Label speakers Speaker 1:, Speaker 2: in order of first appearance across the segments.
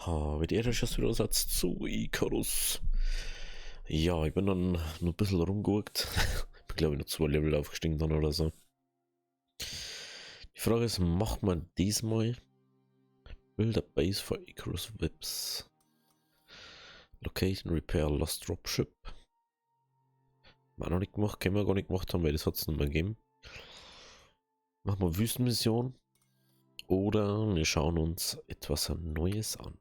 Speaker 1: Mit ihr ist wieder Satz zu Icarus. Ja, ich bin dann noch ein bisschen rumgeguckt. Ich bin glaube ich noch 2 Level aufgestiegen dann oder so. Die Frage ist, macht man diesmal Build a Base for Icarus Whips. Locate and Repair Lost Dropship. Haben wir noch nicht gemacht, können wir gar nicht gemacht haben, weil das hat es nicht mehr gegeben. Machen wir Wüstenmission. Oder wir schauen uns etwas Neues an.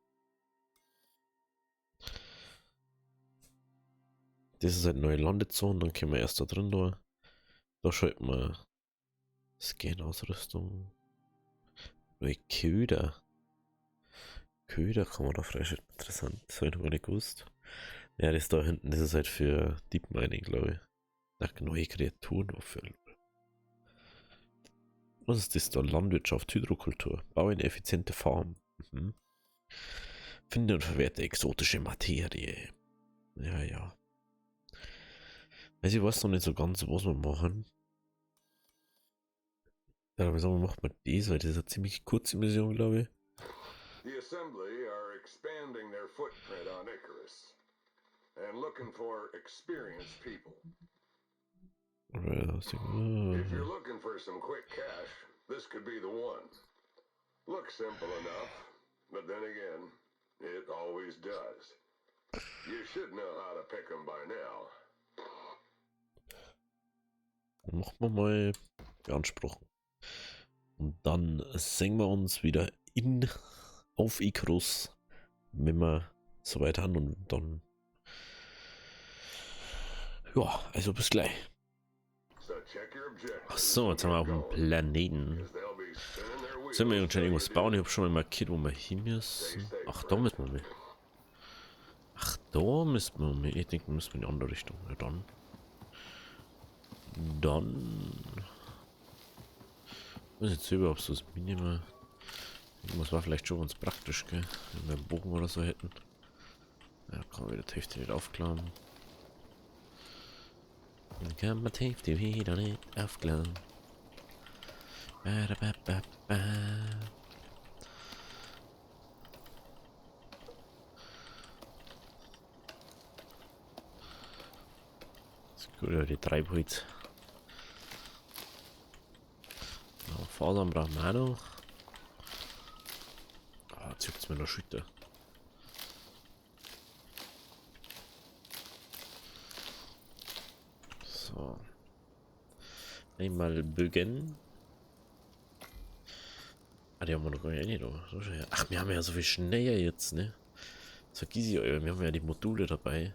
Speaker 1: Das ist eine neue Landezone, dann können wir erst da drin durch. Da schalten wir Scan-Ausrüstung. Neue Köder. Köder kann man da freischalten. Interessant, das habe ich noch gar nicht gewusst. Ja, das da hinten, das ist halt für Deep Mining, glaube ich. Ach, neue Kreaturen auffüllen. Was ist das da? Landwirtschaft, Hydrokultur. Baue eine effiziente Farm. Mhm. Finde und verwerte exotische Materie. Ja, ja. Also ich weiß noch nicht so ganz, was wir machen. Ja, aber sagen wir, macht man das, weil das ist eine ziemlich kurze Mission, glaube ich.
Speaker 2: The Assembly are expanding their footprint on Icarus and looking for experienced people. If you're looking for some quick cash, this could be the one. Looks simple enough, but then again, it always does. You should know how to pick them by now.
Speaker 1: Machen wir mal beanspruchen. Und dann sehen wir uns wieder auf Icarus, wenn wir soweit haben und dann. Ja, also bis gleich. Achso, jetzt haben wir auf dem Planeten. Sollen wir schon irgendwas bauen? Ich habe schon mal markiert, wo wir hin müssen. Ach, da müssen wir mit. Ach, da müssen wir mit. Ich denke, wir müssen in die andere Richtung. Ja, dann. Ich weiß jetzt überhaupt so das Minimum. Irgendwas war vielleicht schon ganz praktisch, gell? Wenn wir einen Bogen oder so hätten. Ja, kann man wieder die Hälfte nicht aufklauen. Dann kann man die Hälfte wieder nicht aufklauen. Das ist gut, ja, die Treibholz. Ja, Fasern brauchen wir auch noch. Ah, jetzt juckt es mir noch Schütter. So. Einmal bügen. Ah, die haben wir noch gar nicht da. Ach, wir haben ja so viel schneller jetzt, ne? Das vergiss ich, wir haben ja die Module dabei.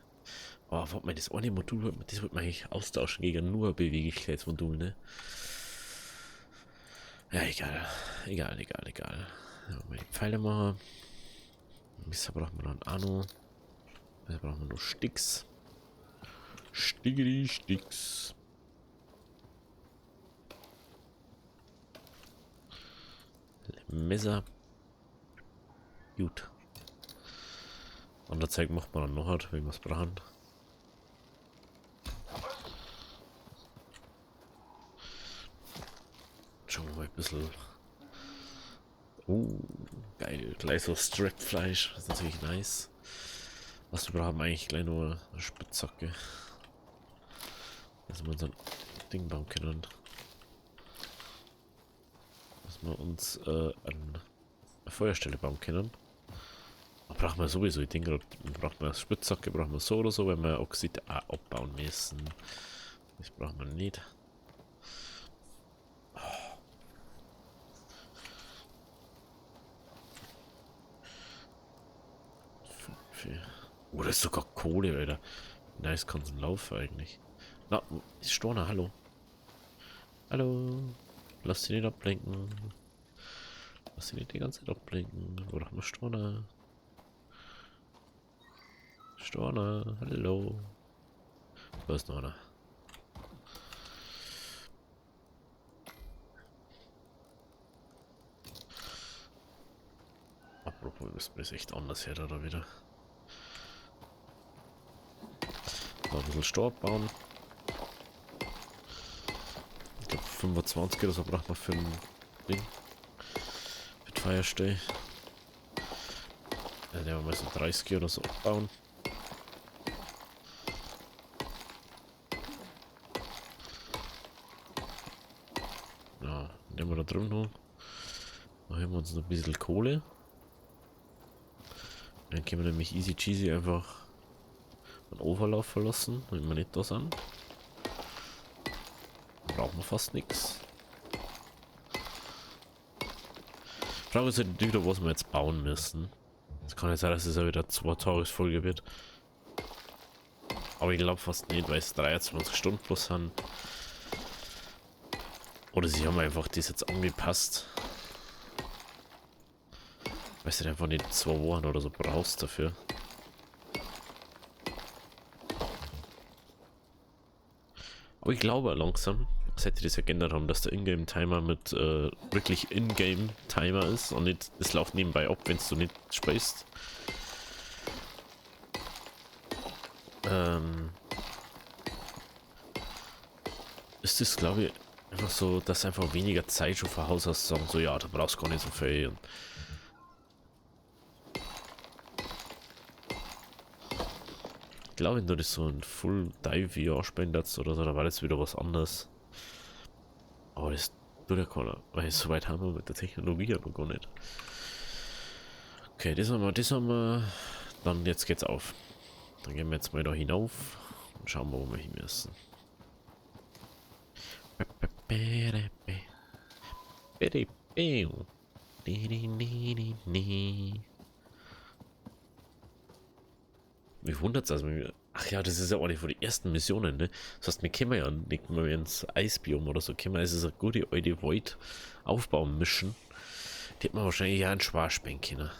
Speaker 1: Oh, warte mal, das eine Modul, das wollte man eigentlich austauschen gegen nur ein Beweglichkeitsmodul, ne? Ja, egal. Egal. Ja, mal die Pfeile machen. Messer brauchen wir dann auch noch. Da brauchen wir noch Sticks. Sticks. Messer. Gut. Andere Zeit macht man dann noch halt, wenn wir es brauchen. Schauen wir mal ein bisschen. Geil. Gleich so Strip-Fleisch. Das ist natürlich nice. Was wir brauchen eigentlich gleich nur eine Spitzhacke. Dass wir uns ein Ding bauen können. Dass wir uns eine Feuerstelle bauen können. Da brauchen wir sowieso, ich denke, brauchen wir eine Spitzhacke, brauchen wir so oder so, wenn wir Oxid abbauen müssen. Das brauchen wir nicht. Oh, das ist sogar Kohle, Alter. Nice, kann es ein Lauf eigentlich. Na, ist Storner, hallo. Hallo. Lass sie nicht ablenken. Lass sie nicht die ganze Zeit ablenken. Wo haben wir Storner? Storner, hallo. Da ist noch einer. Apropos, wir müssen das echt anders her da wieder. So, ein bisschen Stor bauen. Ich glaube 25 oder so braucht man für ein Ding. Mit Feierstell. Dann werden wir mal so 30 oder so abbauen. Ja, nehmen wir da drüben noch. Da haben wir uns noch ein bisschen Kohle. Dann können wir nämlich easy cheesy einfach einen Overlauf verlassen, wenn wir nicht da sind. Dann brauchen wir fast nichts. Frage ist halt wieder, was wir jetzt bauen müssen. Es kann jetzt sein, dass es ja wieder 2 Tagesfolge wird. Aber ich glaube fast nicht, weil es 23 Stunden plus sind. Oder sie haben einfach das jetzt angepasst. Weil du einfach nicht 2 Wochen oder so brauchst dafür. Aber ich glaube langsam, seit die das ja geändert haben, dass der Ingame-Timer mit wirklich Ingame-Timer ist und nicht, es läuft nebenbei ab, wenn du nicht spielst. Ist das, glaube ich, einfach so, dass einfach weniger Zeit schon von Haus aus sagen, so ja, du brauchst gar nicht so viel. Und ich glaube, wenn du das so ein Full Dive VR spendest oder so, dann war das wieder was anderes. Aber das tut ja keiner, weil so weit haben wir mit der Technologie ja noch gar nicht. Okay, das haben wir. Dann jetzt geht's auf. Dann gehen wir jetzt mal da hinauf und schauen wir, wo wir hin müssen. Mich wundert es also. Ach ja, das ist ja auch nicht von den ersten Missionen, ne? Das heißt, wir können ja nicht mal ins Eisbiom oder so können wir. Es ist eine gute alte Void-Aufbau-Mission. Die hätten wir wahrscheinlich ja einen Schwarzspeck können.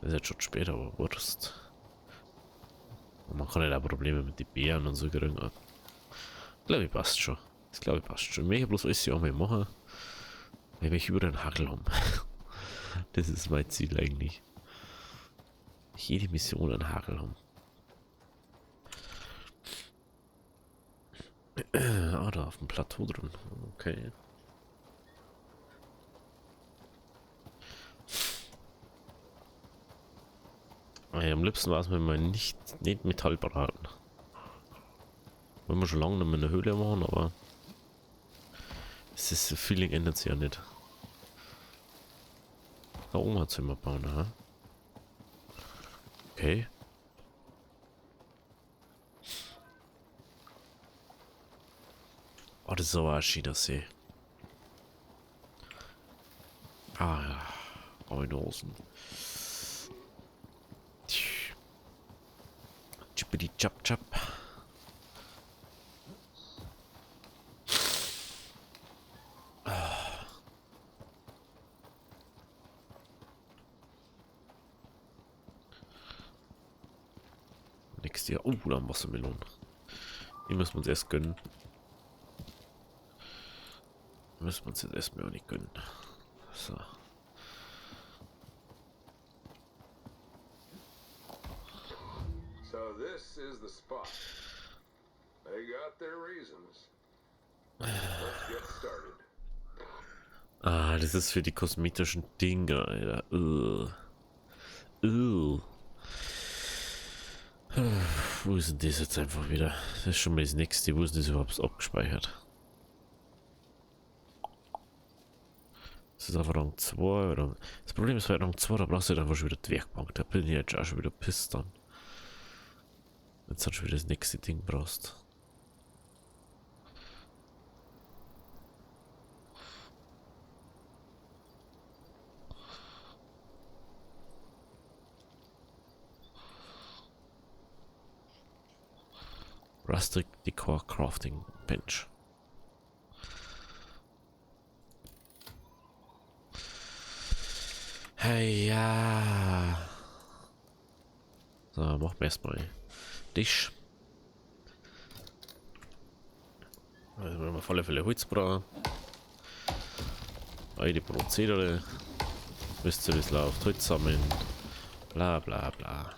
Speaker 1: Das ist jetzt schon spät, aber Wurst. Und man kann ja da Probleme mit den Bären und so kriegen. Ich glaube, ich passt schon. Das glaube ich passt schon. Ich möchte bloß alles ja mal machen, weil wir über den Hagel haben. Das ist mein Ziel eigentlich. Jede Mission einen Hagel haben. Ah, da auf dem Plateau drin. Okay. Am liebsten war es mir mal nicht Metallbraten. Wollen wir schon lange noch mal eine Höhle machen, aber das Feeling ändert sich ja nicht. Da oben hat Zimmer bauen, aha. Okay. Oh, das ist aber ein schöner See. Ah ja. Rheinhosen. Chippity chap chap. Nächstes Jahr. Oh, da haben Wassermelonen. Die müssen wir uns erst gönnen. Die müssen wir uns jetzt erstmal auch nicht gönnen. So.
Speaker 2: So this is the spot. They got their reasons. Let's get started.
Speaker 1: Ah, das ist für die kosmetischen Dinge, Alter. Wo ist denn das jetzt einfach wieder? Das ist schon mal das nächste. Wo ist das überhaupt abgespeichert? Das ist auf Rang 2 oder. Das Problem ist bei Rang 2, da brauchst du halt einfach schon wieder die Werkbank. Da bin ich jetzt auch schon wieder pisst dann. Jetzt hast du wieder das nächste Ding brauchst. Rustic Decor Crafting Bench. Hey, ja. So, machen wir erstmal Tisch. Also, wir haben auf alle Fälle Holz brauchen. Beide Prozedere. Wisst ihr, wie es läuft? Holz sammeln. Bla bla bla.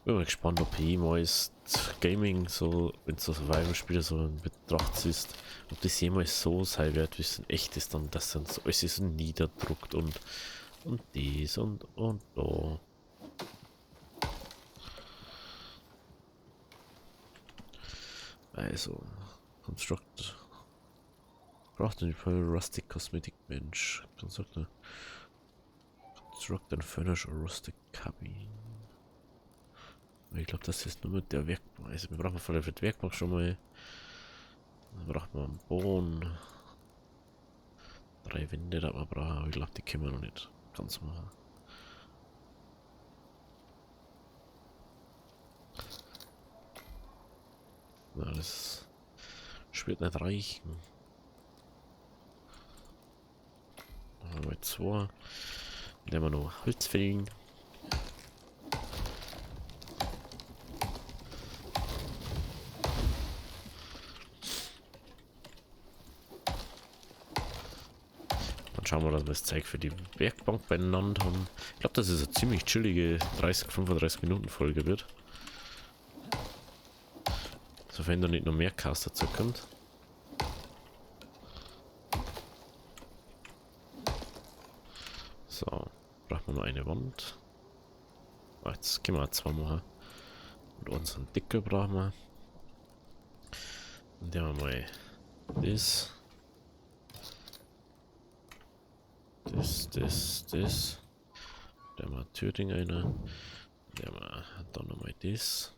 Speaker 1: Bin mal gespannt, ob jemals Gaming so, wenn so Survival-Spiele so in Betracht ist, ob das jemals so sein wird, wie es in echt ist, dann dass dann so alles so niederdruckt und dies und da. Also, Construct. Braucht den Rustic Cosmetic Bench. Construct and Furnish a Rustic Cabin. Ich glaube, das ist nur mit der Werkbank. Also, wir brauchen voll für die Werkbank schon mal. Dann brauchen wir einen Boden. 3 Wände, da wir brauchen. Aber ich glaube, die können wir noch nicht ganz machen. Na, das wird nicht reichen. Dann haben wir 2. Nehmen wir noch Holz fällen. Dann schauen wir, dass wir das Zeug für die Werkbank beieinander haben. Ich glaube, dass es eine ziemlich chillige 35 Minuten Folge wird. Sofern da nicht noch mehr Cast dazu kommt. So, brauchen wir nur eine Wand. Oh, jetzt können wir auch 2 machen. Und unseren Deckel brauchen wir. Und der haben wir mal das. Das. Der haben wir Türding einer. Der haben wir dann nochmal das.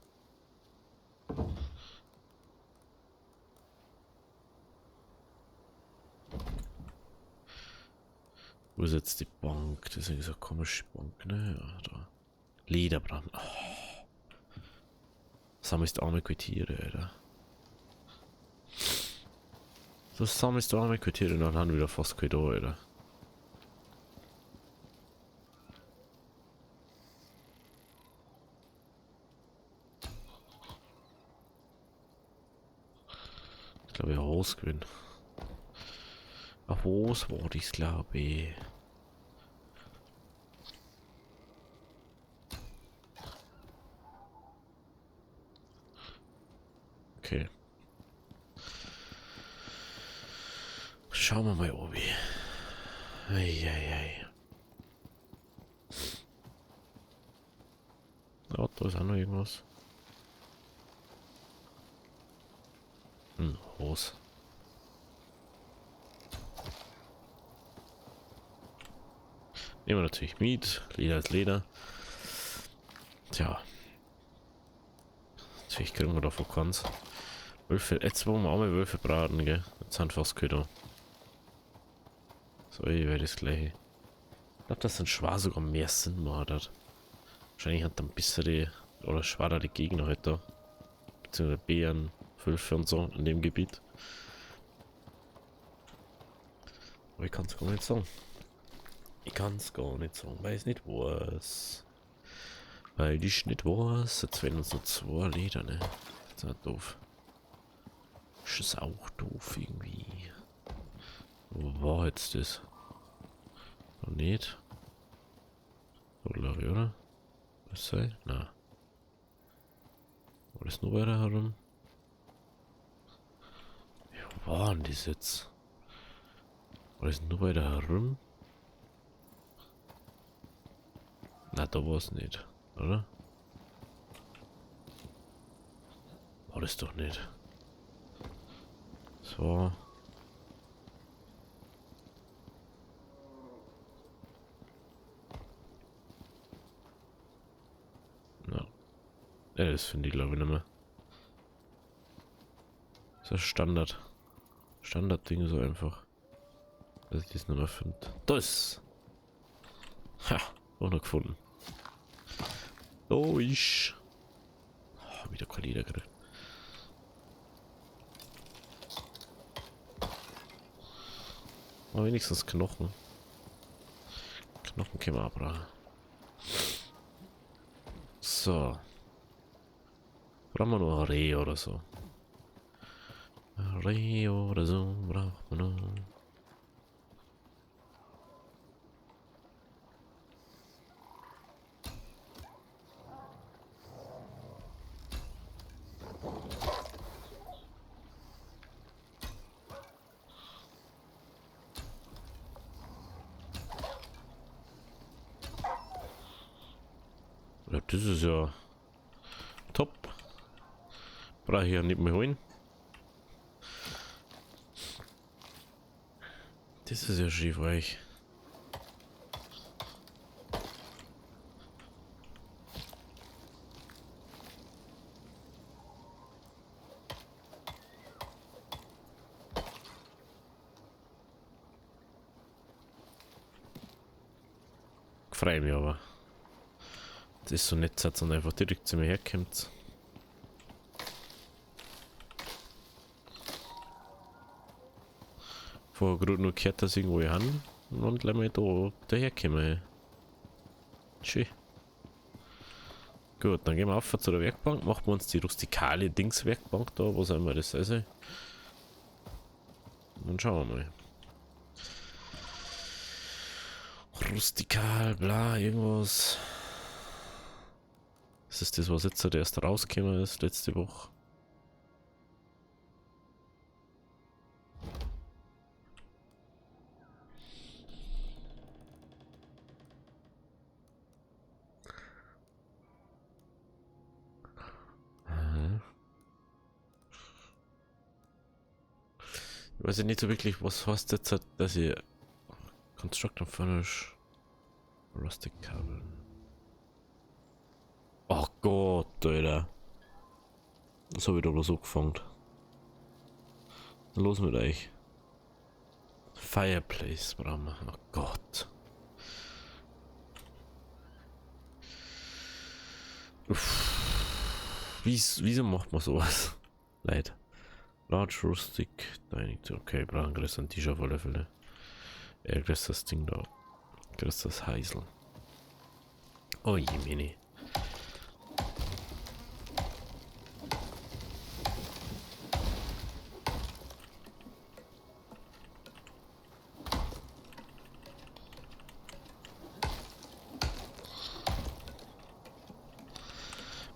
Speaker 1: Wo ist jetzt die Bank? Das ist irgendwie so eine komische Bank, ne? Ja, da. Lederbrand. Oh. Sammelst arme Quartiere, Alter. So sammelst du arme Quartiere und dann haben wir wieder fast kein da, Alter. Ich glaube, ich Hose gewinnen. Ach, Hose war das, glaube ich. Okay. Schauen wir mal, Obi. Eieiei. Ja, da ist auch noch irgendwas. Hose. Nehmen wir natürlich mit. Leder ist Leder. Tja. Natürlich kriegen wir davon ganz. Wölfe, jetzt wollen wir auch mal Wölfe braten, gell? Jetzt sind fast keine. So, ich werde das gleiche. Ich glaube, dass ein Schwar sogar mehr Sinn macht. Wahrscheinlich hat dann bessere oder schwerere Gegner heute. Beziehungsweise Bären, Wölfe und so in dem Gebiet. Aber ich kann es gar nicht sagen. Ich kann es gar nicht sagen, weil es nicht weiß. Weil ich nicht weiß. Jetzt werden uns noch 2 Leder, ne? Das ist halt doof. Das ist auch doof irgendwie. Wo war jetzt das? Noch nicht? So glaube ich, oder? Was sei? Na. War das nur weiter herum? Ja, wo waren das jetzt? War das nur weiter herum? Na, da war es nicht, oder? War das doch nicht. So. Na. Ja, das finde ich glaube ich nicht mehr. Das ist Standard. Standard-Ding so einfach. Dass ich das nicht mehr finde. Das! Ha! Auch noch gefunden. Oh, ich. Oh, wieder kein Leder gekriegt. Aber wenigstens Knochen. Knochen können wir abbrachen. So. Brauchen wir noch ein Reh oder so. Ein Reh oder so braucht man noch. Ja, das ist ja top. Brauche ich ja nicht mehr holen. Das ist ja schief euch. Freue mich aber. Das ist so nett, dass er einfach direkt zu mir herkommt. Vorher gerade nur gehört, dass ich irgendwo hin und gleich mal da daherkommen. Schön. Gut, dann gehen wir auf zu der Werkbank, machen wir uns die rustikale Dingswerkbank da, was auch immer das ist. Und schauen wir mal. Rustikal, bla, irgendwas. Das ist das, was jetzt halt erst rausgekommen ist, letzte Woche. Ich weiß ja nicht so wirklich, was heißt jetzt, halt, dass ich Construct and Furnish Rustic Cabin. Oh Gott, Alter. Das habe ich doch bloß angefangen. Los mit euch. Fireplace brauchen wir. Oh Gott. Wieso macht man sowas? Leid. Large Rustic Dining. Okay, brauchen größeren Tisch auf alle Fälle. Größt das Ding da. Größt das Heisel. Oh je, Mini.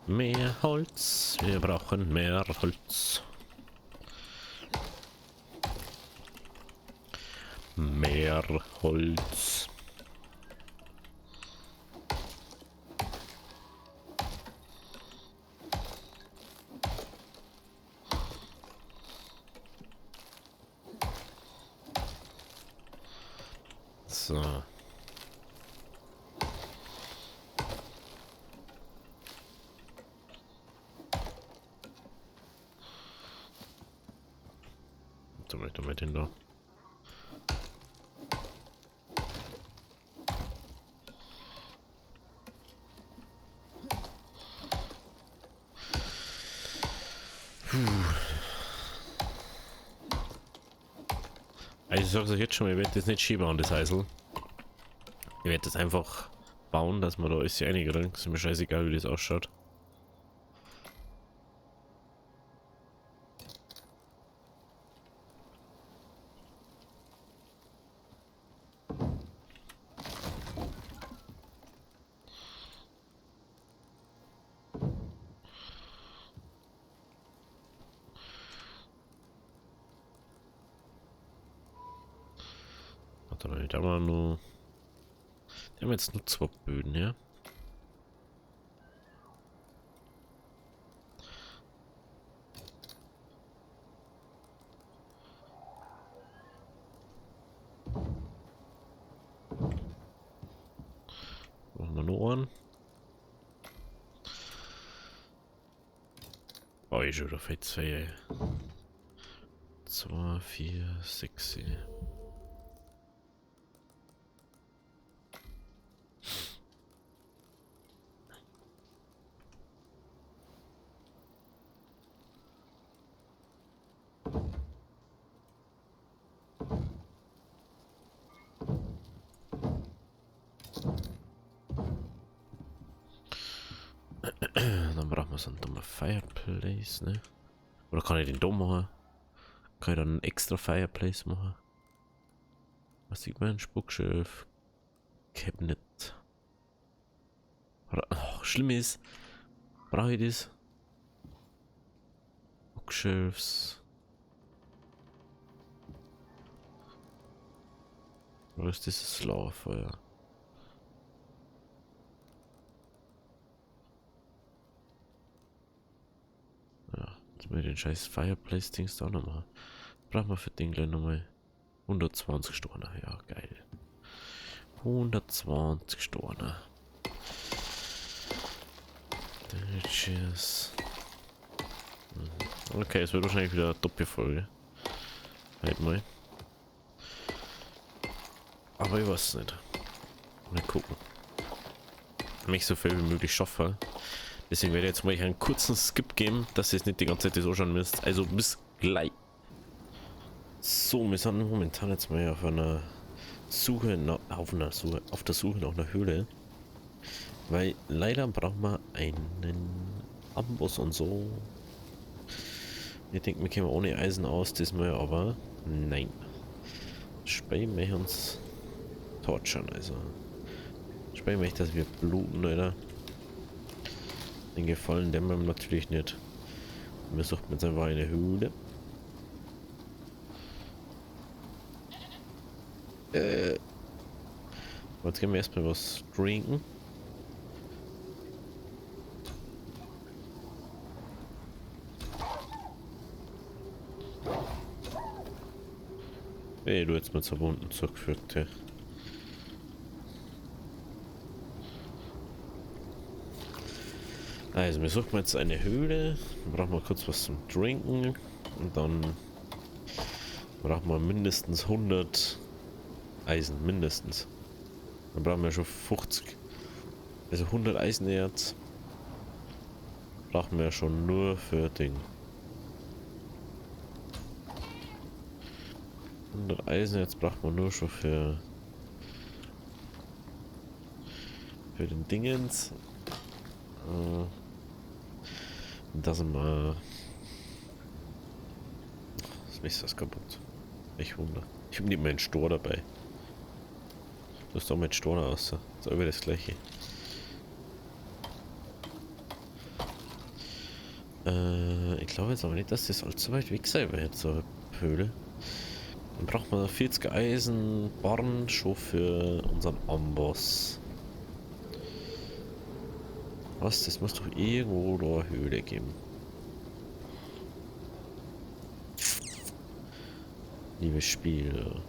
Speaker 1: Mehr Holz. Wir brauchen mehr Holz. Mehr Holz. So. Was soll ich damit hin da? Also ich sag's euch jetzt schon mal, ich werde das nicht schieben an das Heisel. Ich werde das einfach bauen, dass man da ist ja einigermaßen. Ist mir scheißegal, wie das ausschaut. Hat er nicht aber nur. Die haben jetzt nur 2 Böden, ja. Machen wir noch einen. Oh, ich schon auf jetzt 2, 4, 6. Dann brauchen wir so einen dummen Fireplace, ne? Oder kann ich den da machen? Kann ich dann einen extra Fireplace machen? Was sieht man? Spuckschiff. Cabinet. Oh, schlimm ist. Brauche ich das? Bookshelves. Oder ist dieses Lagerfeuer? wir den scheiß Fireplace-Dings da noch machen. Brauchen wir für den gleich nochmal 120 Storner. Ja, geil. 120 Storner. Cheers. Okay, es wird wahrscheinlich wieder eine Doppelfolge. Halt mal. Aber ich weiß nicht. Mal gucken. Mich so viel wie möglich schaffe. Deswegen werde ich jetzt mal einen kurzen Skip geben, dass ihr es nicht die ganze Zeit das anschauen müsst. Also bis gleich. So, wir sind momentan jetzt mal auf einer Suche auf der Suche nach einer Höhle. Weil leider brauchen wir einen Amboss und so. Ich denke, wir kommen ohne Eisen aus, diesmal aber nein. Speien wir uns torturen, also. Speien wir, dass wir bluten, oder? Den Gefallen dämmern wir natürlich nicht. Wir suchen jetzt einfach eine Höhle. Jetzt gehen wir erstmal was trinken. Hey, du jetzt mit so Wunden zurückgeführt, ja. Also, wir suchen jetzt eine Höhle. Dann brauchen wir kurz was zum Trinken. Und dann brauchen wir mindestens 100 Eisen, mindestens. Dann brauchen wir schon 50. Also 100 Eisenerz brauchen wir schon nur für Ding. 100 Eisenerz braucht man nur schon für den Dingens. Da sind wir. Das ist das kaputt. Ich wundere. Ich habe nicht meinen Stor dabei. Du hast doch mit Stor aus. Das ist aber das gleiche. Ich glaube jetzt aber nicht, dass das allzu weit weg sein wird, so eine Höhle. Dann braucht man 40 Eisenbarren schon für unseren Amboss. Was? Das muss doch irgendwo da eine Höhle geben. Liebes Spiel.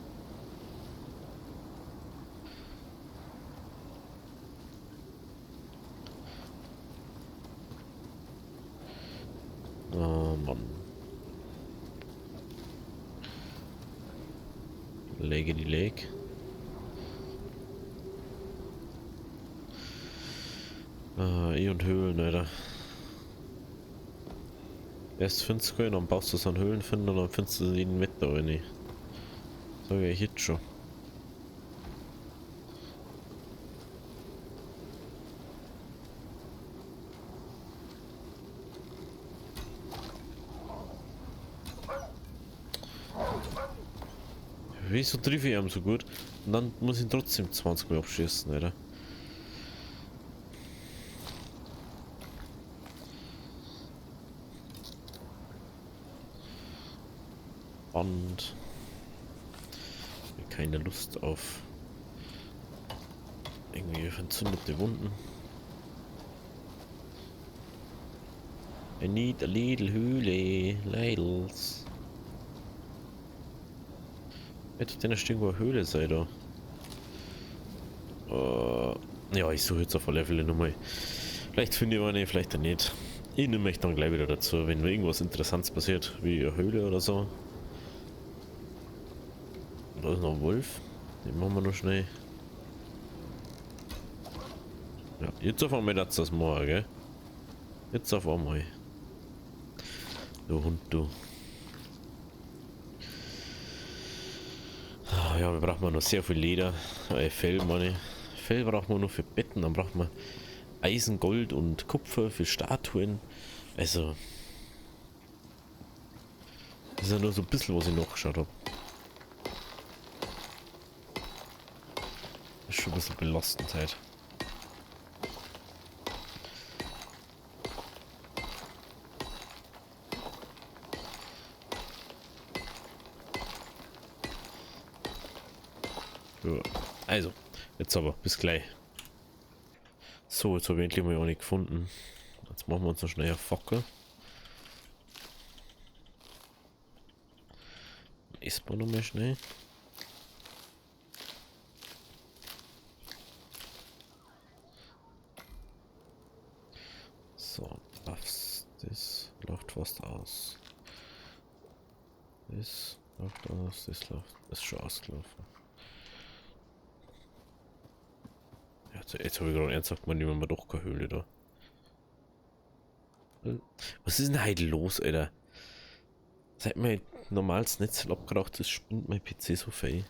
Speaker 1: Oh Mann. Lege die Lake. Und Höhlen, Alter. Erst findest du, dann baust du so einen Höhlenfinder und dann findest du ihn mit da rein. So wie ich jetzt schon. Wieso treffe ich ihn so gut? Und dann muss ich ihn trotzdem 20 Mal abschießen, Alter. Und keine Lust auf irgendwie entzündete Wunden. I need a little Höhle, Ladles. Hätte denn eine irgendwo eine Höhle sei da? Ja, ich suche jetzt auf alle Fälle nochmal. Vielleicht finde ich eine, vielleicht nicht. Ich nehme mich dann gleich wieder dazu, wenn irgendwas Interessantes passiert, wie eine Höhle oder so. Da ist noch ein Wolf. Den machen wir noch schnell. Ja, jetzt auf einmal das mal, gell? Jetzt auf einmal. Du Hund, du. Ja, wir brauchen noch sehr viel Leder. Fell, meine. Fell brauchen wir nur für Betten. Dann brauchen wir Eisen, Gold und Kupfer für Statuen. Also. Das ist ja nur so ein bisschen, was ich noch geschaut habe. Das ist schon ein bisschen belastend halt. Ja. Also, jetzt aber, bis gleich. So, jetzt habe ich endlich mal eine gefunden. Jetzt machen wir uns noch schnell eine Fackel. Isst man nochmal schnell. So, das läuft fast aus. Das läuft aus, das läuft. Das ist schon ausgelaufen. Ja, jetzt habe ich gerade ernsthaft mal nehmen wir doch keine Höhle da. Was ist denn heute los, Alter? Seit mein normales Netz abgeraucht ist, spinnt mein PC so viel.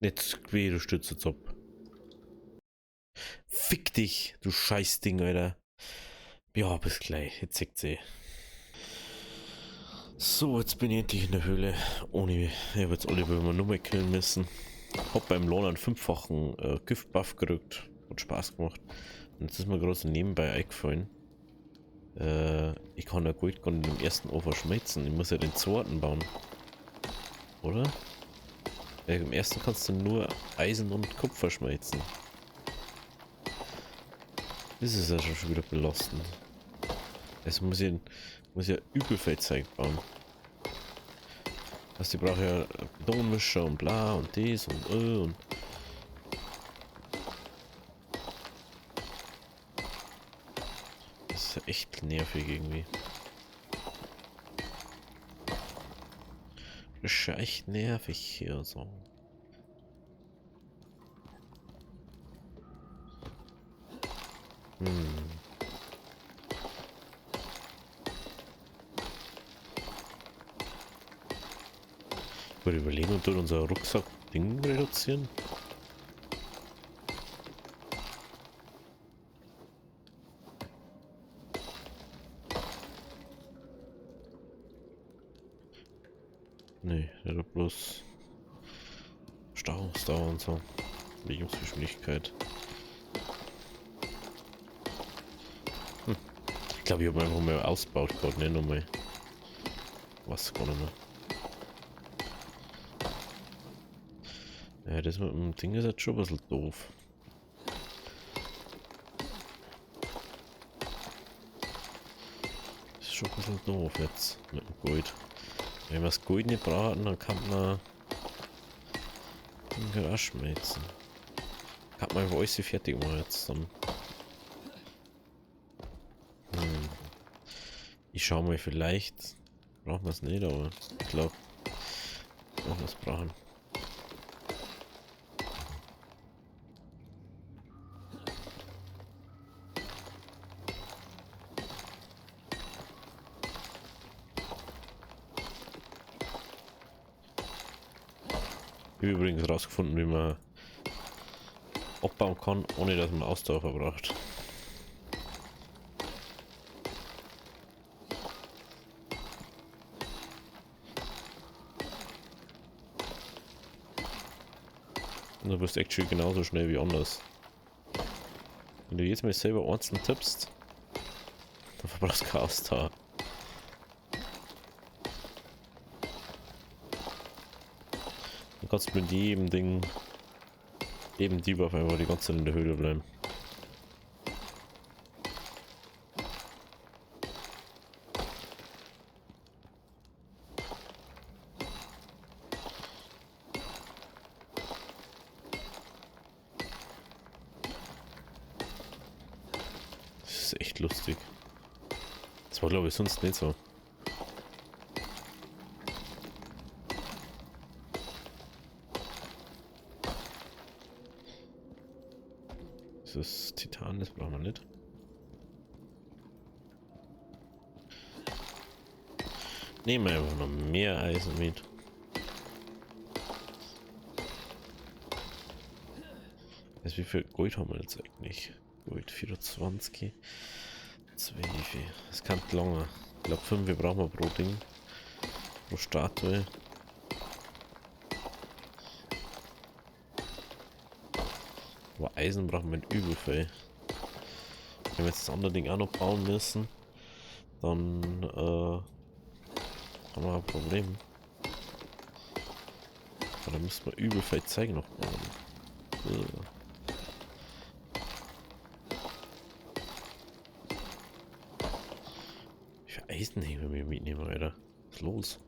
Speaker 1: Jetzt quer, du stützt jetzt ab. Fick dich, du Scheißding, Alter. Ja, bis gleich. Jetzt seht sie. So, jetzt bin ich endlich in der Höhle. Ohne, ich habe jetzt alle Würmer nur mehr killen müssen. Hab beim Lohn einen 5-fachen Giftbuff gerückt. Hat Spaß gemacht. Und jetzt ist mir gerade so nebenbei eingefallen. Ich kann ja gut gar nicht im ersten Ofen schmelzen. Ich muss ja den zweiten bauen. Oder? Ja, im ersten kannst du nur Eisen und Kupfer schmelzen. Das ist ja schon wieder belastend. Jetzt muss ja Übelfeldzeug bauen. Also ich brauche ja Betonmischer und bla und dies und das ist ja echt nervig irgendwie. Das ist ja echt nervig hier so. Ich würde überlegen und tut unser Rucksack-Ding reduzieren. Nee, der hat bloß Stauungsdauer und so. Bewegungsgeschwindigkeit. Ich glaube, ich habe einfach mal ausgebaut gerade, ne? Nochmal. Was gar nicht mehr. Ja, das mit dem Ding ist jetzt schon ein bisschen doof. Das ist schon ein bisschen doof jetzt mit dem Gold. Wenn wir das Gold nicht braten, dann kann man den Garasch schmelzen. Kann man einfach alles fertig machen jetzt dann. Ich schau mal, vielleicht brauchen wir es nicht, aber ich glaube, wir es brauchen. Ich habe übrigens herausgefunden, wie man abbauen kann, ohne dass man Ausdauer verbraucht. Und du bist actually genauso schnell wie anders. Wenn du jetzt mal selber einzeln tippst, dann verbrauchst du keine Ausdauer. Du kannst mit jedem Ding, jedem Debuff einfach die ganze Zeit in der Höhle bleiben. Das ist echt lustig. Das war glaube ich sonst nicht so. Das ist Titan, das brauchen wir nicht. Nehmen wir einfach noch mehr Eisen mit. Wie viel Gold haben wir jetzt eigentlich? Gold 24. 12. Das kann lange. Ich glaube 5 brauchen wir pro Ding. Pro Statue. Aber Eisen brauchen wir übel viel. Wenn wir jetzt das andere Ding auch noch bauen müssen, dann haben wir ein Problem. Aber da müssen wir übel viel Zeug noch bauen. Wie viel Eisen hängen wir mitnehmen, Alter? Was ist los?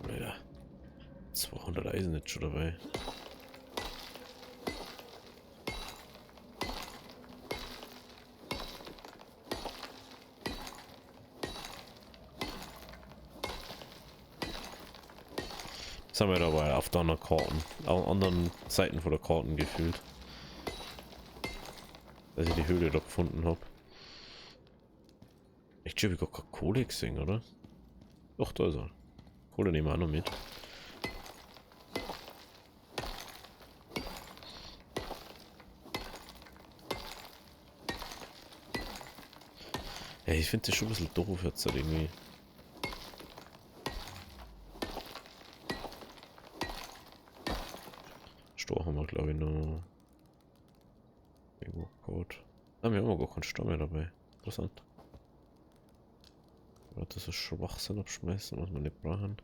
Speaker 1: Alter, 200 Eisen jetzt schon dabei. Das haben wir dabei auf der anderen Karten, auf anderen Seiten von der Karten gefühlt. Dass ich die Höhle da gefunden habe. Ich habe gar keine Kohle gesehen, oder? Doch, da ist er. Kohle nehmen wir auch noch mit. Ja, ich finde das schon ein bisschen doof jetzt halt irgendwie. Stor haben wir glaube ich noch. Irgendwo Code. Ah, wir haben aber gar keinen Stor mehr dabei. Interessant. Ja, das ist Schwachsinn abschmeißen, was wir nicht brauchen.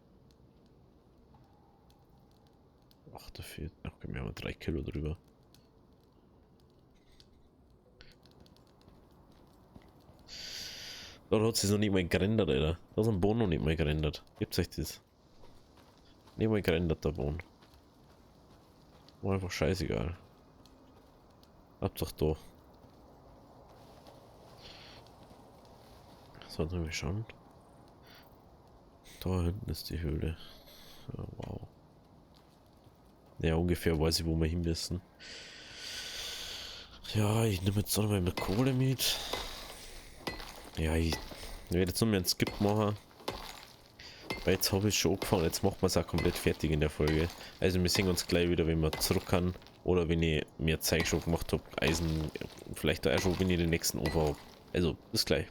Speaker 1: 48. Ach, okay, wir haben 3 Kilo drüber. Da hat sich noch nicht mal gerendert, Alter. Da ist ein Boden noch nicht mal gerendert. Gibt's euch das? Nicht mal gerendert, der Boden. War einfach scheißegal. Hauptsache da. So, dann wir schauen. Da hinten ist die Höhle. Ja, wow. Ja, ungefähr weiß ich, wo wir hin müssen. Ja, ich nehme jetzt noch mal mit Kohle mit. Ja, ich werde jetzt noch mal einen Skip machen. Weil jetzt habe ich schon angefangen, jetzt machen wir es auch komplett fertig in der Folge. Also wir sehen uns gleich wieder, wenn wir zurück kann. Oder wenn ich mir Zeug schon gemacht habe, Eisen, vielleicht auch schon, wenn ich den nächsten Ofen habe. Also, bis gleich.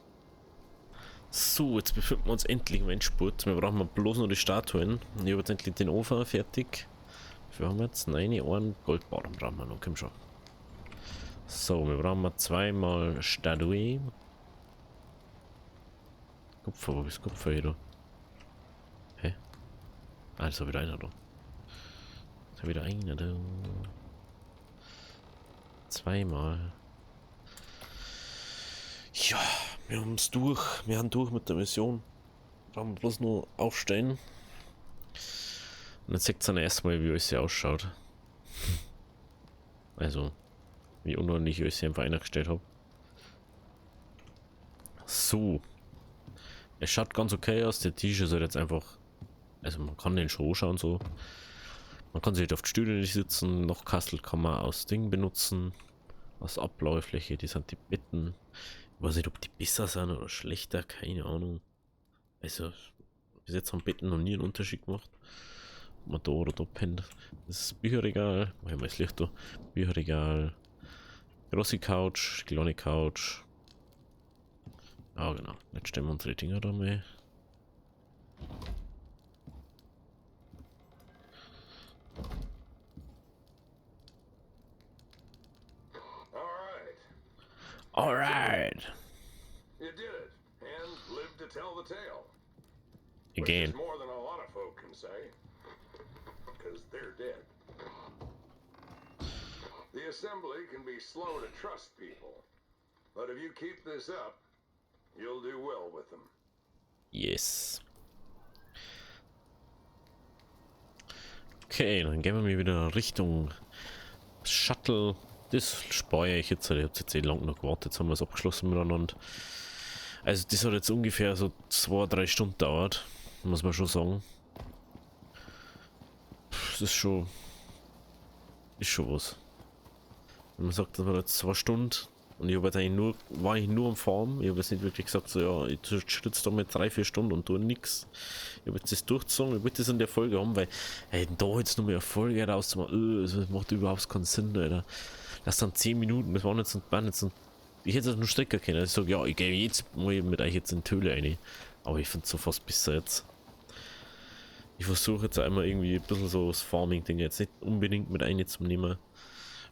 Speaker 1: So, jetzt befinden wir uns endlich im Endspurt. Wir brauchen bloß noch die Statuen. Ich habe jetzt endlich den Ofen fertig. Wir haben jetzt 9 Ohren Goldbarren brauchen wir noch, komm schon. So, wir brauchen mal 2-mal Statue. Kupfer, wo ist Kupfer hier? Hä? Ah, ist da wieder einer da. Ist da wieder einer da. 2-mal. Ja, wir haben es durch. Wir haben durch mit der Mission. Brauchen wir bloß nur aufstehen. Und dann zeigt es dann erstmal, wie alles ausschaut. Also, wie unordentlich ich alles einfach eingestellt habe. So. Es schaut ganz okay aus. Der Tisch ist halt jetzt einfach. Also, man kann den schon anschauen so. Man kann sich halt auf die Stühle nicht sitzen. Noch Kastel kann man aus Ding benutzen. Aus Abläufliche. Die sind die Betten. Ich weiß nicht, ob die besser sind oder schlechter. Keine Ahnung. Also, bis jetzt haben Betten noch nie einen Unterschied gemacht. Ob man da oder da pennt. Das ist Bücherregal. Mach ich mal das Licht da. Bücherregal. Große Couch. Kleine Couch. Ah, genau. Jetzt stellen wir unsere Dinger da mal. Alright.
Speaker 2: You did it, and lived to tell the tale.
Speaker 1: Again.
Speaker 2: Which is more than a lot of folk can say, because they're dead. The assembly can be slow to trust people, but if you keep this up, you'll do well with them.
Speaker 1: Yes. Okay, dann gehen wir mal wieder Richtung Shuttle. Das speichere ich jetzt. Ich habe jetzt eh lang noch gewartet. Jetzt haben wir es abgeschlossen miteinander. Also das hat jetzt ungefähr so 2-3 Stunden dauert, muss man schon sagen. Das ist schon ist schon was. Wenn man sagt, das war jetzt 2 Stunden und ich habe war eigentlich nur am Farm. Ich habe jetzt nicht wirklich gesagt, so ja, ich schütze da mit 3-4 Stunden und tue nichts. Ich habe jetzt das durchgezogen, ich wollte das in der Folge haben, weil, ey, da jetzt noch mehr eine Folge rauszumachen, das macht überhaupt keinen Sinn, Alter. Das dann 10 Minuten, das waren jetzt ich hätte es nur stecken können. Ich sage, ja, ich gehe jetzt mal mit euch jetzt in die Höhle rein. Aber ich finde es so fast besser jetzt. Ich versuche jetzt einmal irgendwie ein bisschen so das Farming-Ding jetzt nicht unbedingt mit einzunehmen.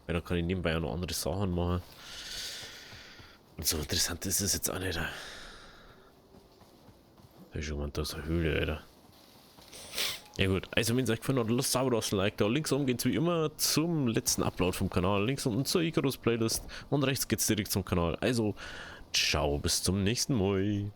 Speaker 1: Weil dann kann ich nebenbei auch noch andere Sachen machen. Und so interessant ist es jetzt auch nicht. Da ist schon da so eine Höhle, Alter. Ja gut, also wenn es euch gefallen hat, lasst sauber das Like da. Links oben geht es wie immer zum letzten Upload vom Kanal. Links unten zur Icarus Playlist und rechts geht es direkt zum Kanal. Also, ciao, bis zum nächsten Mal.